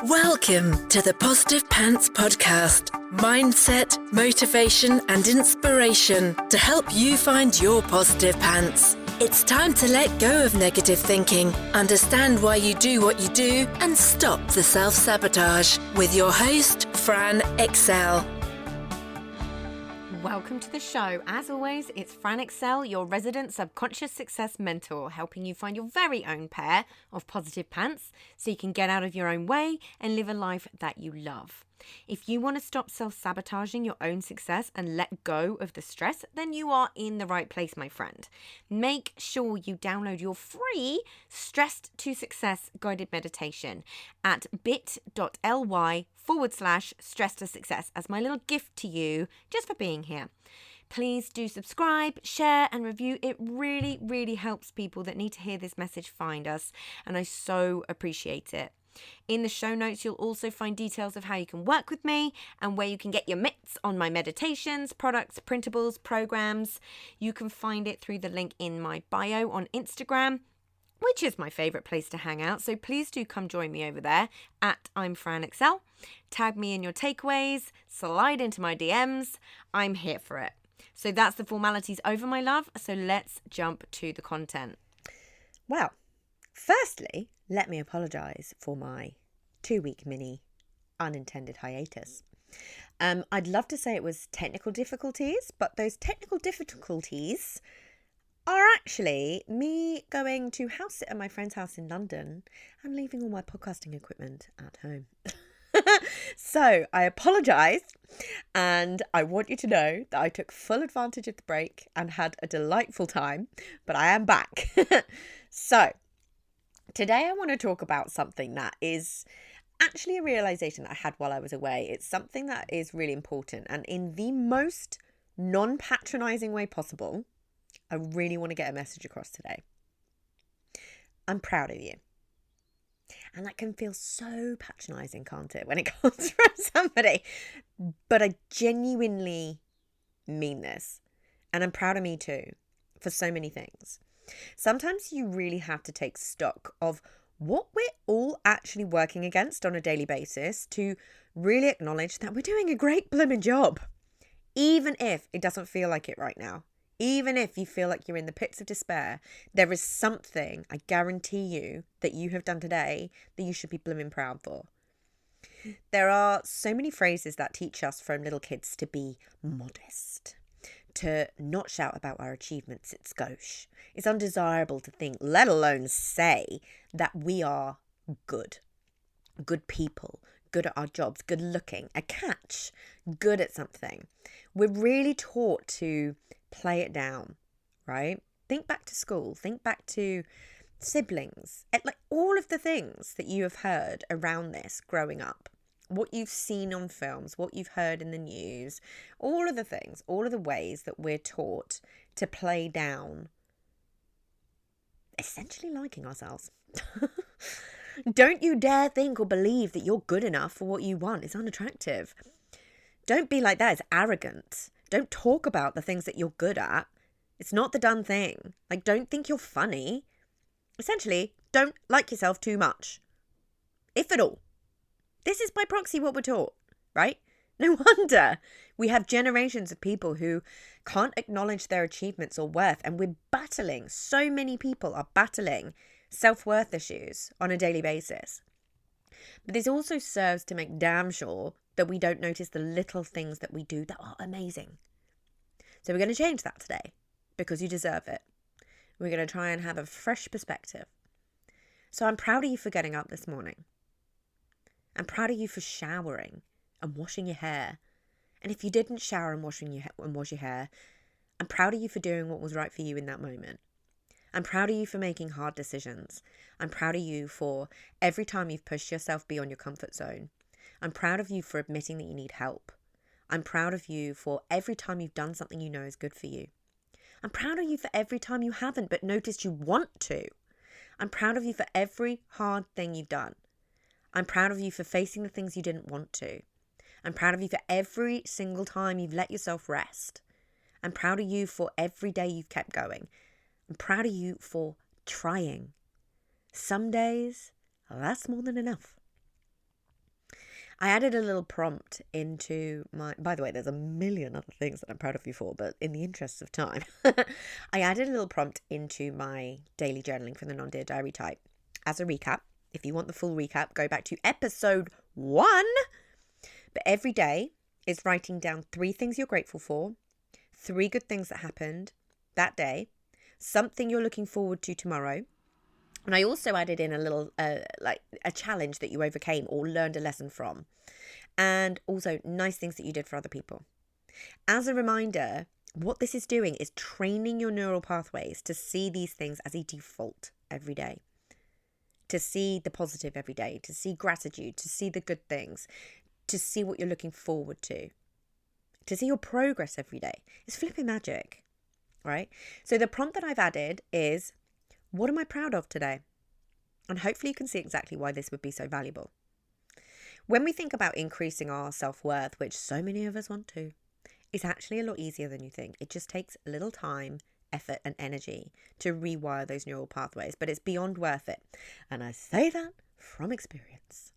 Welcome to the Positive Pants Podcast. Mindset, motivation and inspiration to help you find your positive pants. It's time to let go of negative thinking, understand why you do what you do and stop the self-sabotage with your host, Fran Excel. Welcome to the show. As always, it's Fran Excel, your resident subconscious success mentor, helping you find your very own pair of positive pants so you can get out of your own way and live a life that you love. If you want to stop self-sabotaging your own success and let go of the stress, then you are in the right place, my friend. Make sure you download your free Stressed to Success guided meditation at bit.ly/stress to success as my little gift to you just for being here. Please do subscribe, share and review. It really, really helps people that need to hear this message find us, and I so appreciate it. In the show notes, you'll also find details of how you can work with me and where you can get your mitts on my meditations, products, printables, programs. You can find it through the link in my bio on Instagram, which is my favorite place to hang out. So please do come join me over there at I'm Fran Excel. Tag me in your takeaways, slide into my DMs. I'm here for it. So that's the formalities over, my love. So let's jump to the content. Well, firstly, let me apologise for my 2-week mini unintended hiatus. I'd love to say it was technical difficulties, but those technical difficulties are actually me going to house sit at my friend's house in London and leaving all my podcasting equipment at home. So I apologise, and I want you to know that I took full advantage of the break and had a delightful time, but I am back. So today I want to talk about something that is actually a realisation that I had while I was away. It's something that is really important, and in the most non-patronising way possible, I really want to get a message across today. I'm proud of you. And that can feel so patronising, can't it, when it comes from somebody? But I genuinely mean this. And I'm proud of me too, for so many things. Sometimes you really have to take stock of what we're all actually working against on a daily basis to really acknowledge that we're doing a great blooming job. Even if it doesn't feel like it right now. Even if you feel like you're in the pits of despair, there is something, I guarantee you, that you have done today that you should be blooming proud for. There are so many phrases that teach us from little kids to be modest, to not shout about our achievements. It's gauche. It's undesirable to think, let alone say, that we are good people, good at our jobs, good looking, a catch, good at something. We're really taught to play it down, right? Think back to school, think back to siblings, and like all of the things that you have heard around this growing up, what you've seen on films, what you've heard in the news, all of the things, all of the ways that we're taught to play down essentially liking ourselves. Don't you dare think or believe that you're good enough for what you want. It's unattractive. Don't be like that. It's arrogant. Don't talk about the things that you're good at. It's not the done thing. Like, don't think you're funny. Essentially, don't like yourself too much, if at all. This is by proxy what we're taught, right? No wonder we have generations of people who can't acknowledge their achievements or worth, and we're battling, so many people are battling self-worth issues on a daily basis. But this also serves to make damn sure that we don't notice the little things that we do that are amazing. So we're going to change that today because you deserve it. We're going to try and have a fresh perspective. So I'm proud of you for getting up this morning. I'm proud of you for showering and washing your hair. And if you didn't shower and wash your hair, I'm proud of you for doing what was right for you in that moment. I'm proud of you for making hard decisions. I'm proud of you for every time you've pushed yourself beyond your comfort zone. I'm proud of you for admitting that you need help. I'm proud of you for every time you've done something you know is good for you. I'm proud of you for every time you haven't but noticed you want to. I'm proud of you for every hard thing you've done. I'm proud of you for facing the things you didn't want to. I'm proud of you for every single time you've let yourself rest. I'm proud of you for every day you've kept going. I'm proud of you for trying. Some days, that's more than enough. I added a little prompt into my, by the way, there's a million other things that I'm proud of you for, but in the interests of time, I added a little prompt into my daily journaling for the non-dear diary type. As a recap, if you want the full recap, go back to episode 1. But every day is writing down 3 things you're grateful for, 3 good things that happened that day, something you're looking forward to tomorrow. And I also added in a little, like a challenge that you overcame or learned a lesson from. And also nice things that you did for other people. As a reminder, what this is doing is training your neural pathways to see these things as a default every day. To see the positive every day, to see gratitude, to see the good things, to see what you're looking forward to see your progress every day. It's flipping magic, right? So the prompt that I've added is, what am I proud of today? And hopefully you can see exactly why this would be so valuable. When we think about increasing our self-worth, which so many of us want to, it's actually a lot easier than you think. It just takes a little time, effort and energy to rewire those neural pathways, but it's beyond worth it. And I say that from experience,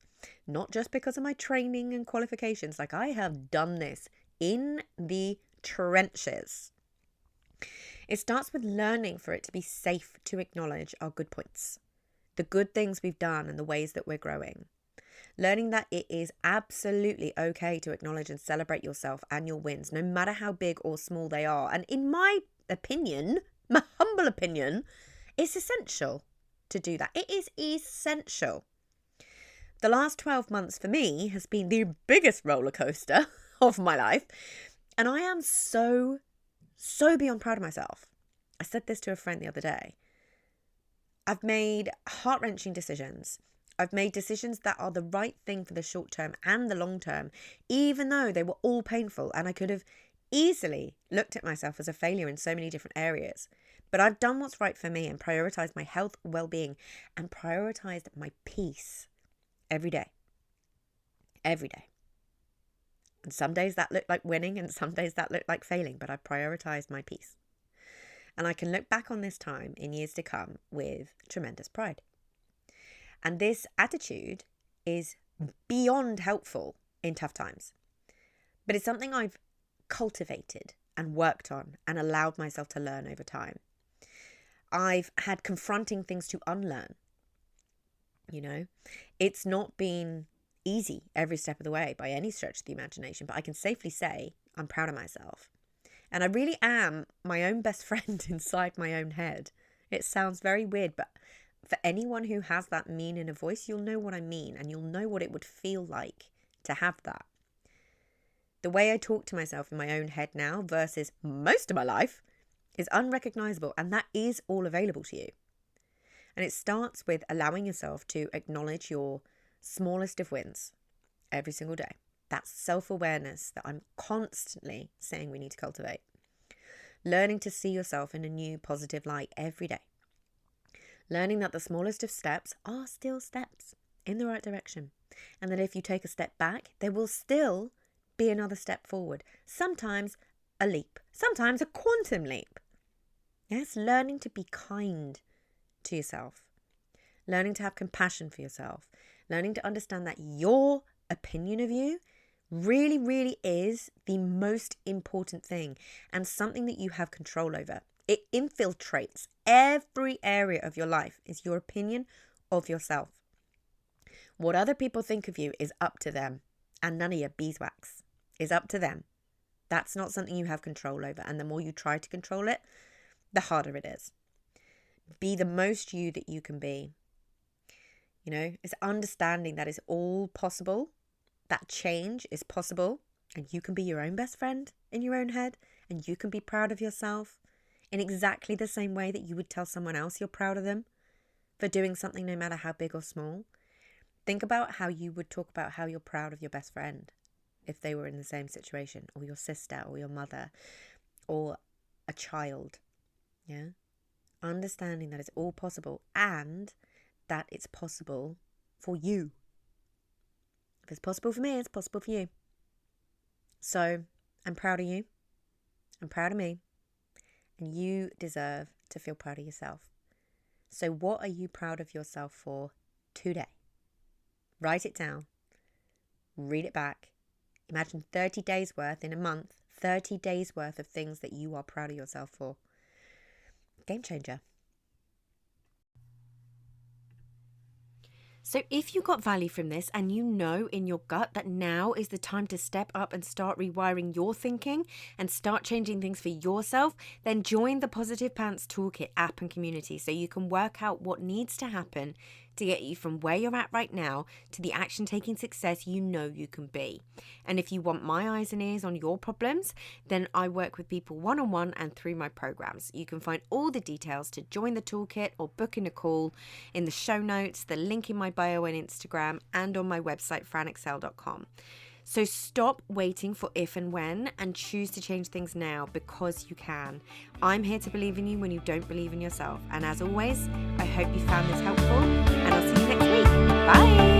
not just because of my training and qualifications. Like, I have done this in the trenches. It starts with learning for it to be safe to acknowledge our good points, the good things we've done and the ways that we're growing. Learning that it is absolutely okay to acknowledge and celebrate yourself and your wins, no matter how big or small they are. And in my opinion, my humble opinion, it's essential to do that. It is essential. The last 12 months for me has been the biggest roller coaster of my life. And I am so beyond proud of myself. I said this to a friend the other day. I've made heart-wrenching decisions. I've made decisions that are the right thing for the short term and the long term, even though they were all painful, and I could have easily looked at myself as a failure in so many different areas. But I've done what's right for me and prioritized my health, well-being, and prioritized my peace every day. Every day. And some days that looked like winning and some days that looked like failing, but I prioritized my peace. And I can look back on this time in years to come with tremendous pride. And this attitude is beyond helpful in tough times. But it's something I've cultivated and worked on and allowed myself to learn over time. I've had confronting things to unlearn. You know, it's not been easy every step of the way by any stretch of the imagination, but I can safely say I'm proud of myself. And I really am my own best friend inside my own head. It sounds very weird, but for anyone who has that mean in a voice, you'll know what I mean, and you'll know what it would feel like to have that. The way I talk to myself in my own head now versus most of my life is unrecognizable, and that is all available to you. And it starts with allowing yourself to acknowledge your smallest of wins every single day. That's self-awareness that I'm constantly saying we need to cultivate. Learning to see yourself in a new positive light every day. Learning that the smallest of steps are still steps in the right direction. And that if you take a step back, there will still be another step forward. Sometimes a leap, sometimes a quantum leap. Yes, learning to be kind to yourself. Learning to have compassion for yourself. Learning to understand that your opinion of you really, really is the most important thing and something that you have control over. It infiltrates every area of your life, is your opinion of yourself. What other people think of you is up to them, and none of your beeswax is up to them. That's not something you have control over, and the more you try to control it, the harder it is. Be the most you that you can be. You know, it's understanding that it's all possible, that change is possible, and you can be your own best friend in your own head, and you can be proud of yourself in exactly the same way that you would tell someone else you're proud of them for doing something no matter how big or small. Think about how you would talk about how you're proud of your best friend if they were in the same situation, or your sister, or your mother, or a child. Yeah? Understanding that it's all possible and that it's possible for you. If it's possible for me, it's possible for you. So I'm proud of you. I'm proud of me. And you deserve to feel proud of yourself. So what are you proud of yourself for today? Write it down. read it back. Imagine 30 days worth in a month, 30 days worth of things that you are proud of yourself for. Game changer. So if you got value from this and you know in your gut that now is the time to step up and start rewiring your thinking and start changing things for yourself, then join the Positive Pants Toolkit app and community so you can work out what needs to happen to get you from where you're at right now to the action-taking success you know you can be. And if you want my eyes and ears on your problems, then I work with people one-on-one and through my programs. You can find all the details to join the toolkit or book in a call in the show notes, the link in my bio on Instagram, and on my website, franexcel.com. So stop waiting for if and when and choose to change things now because you can. I'm here to believe in you when you don't believe in yourself. And as always, I hope you found this helpful and I'll see you next week. Bye.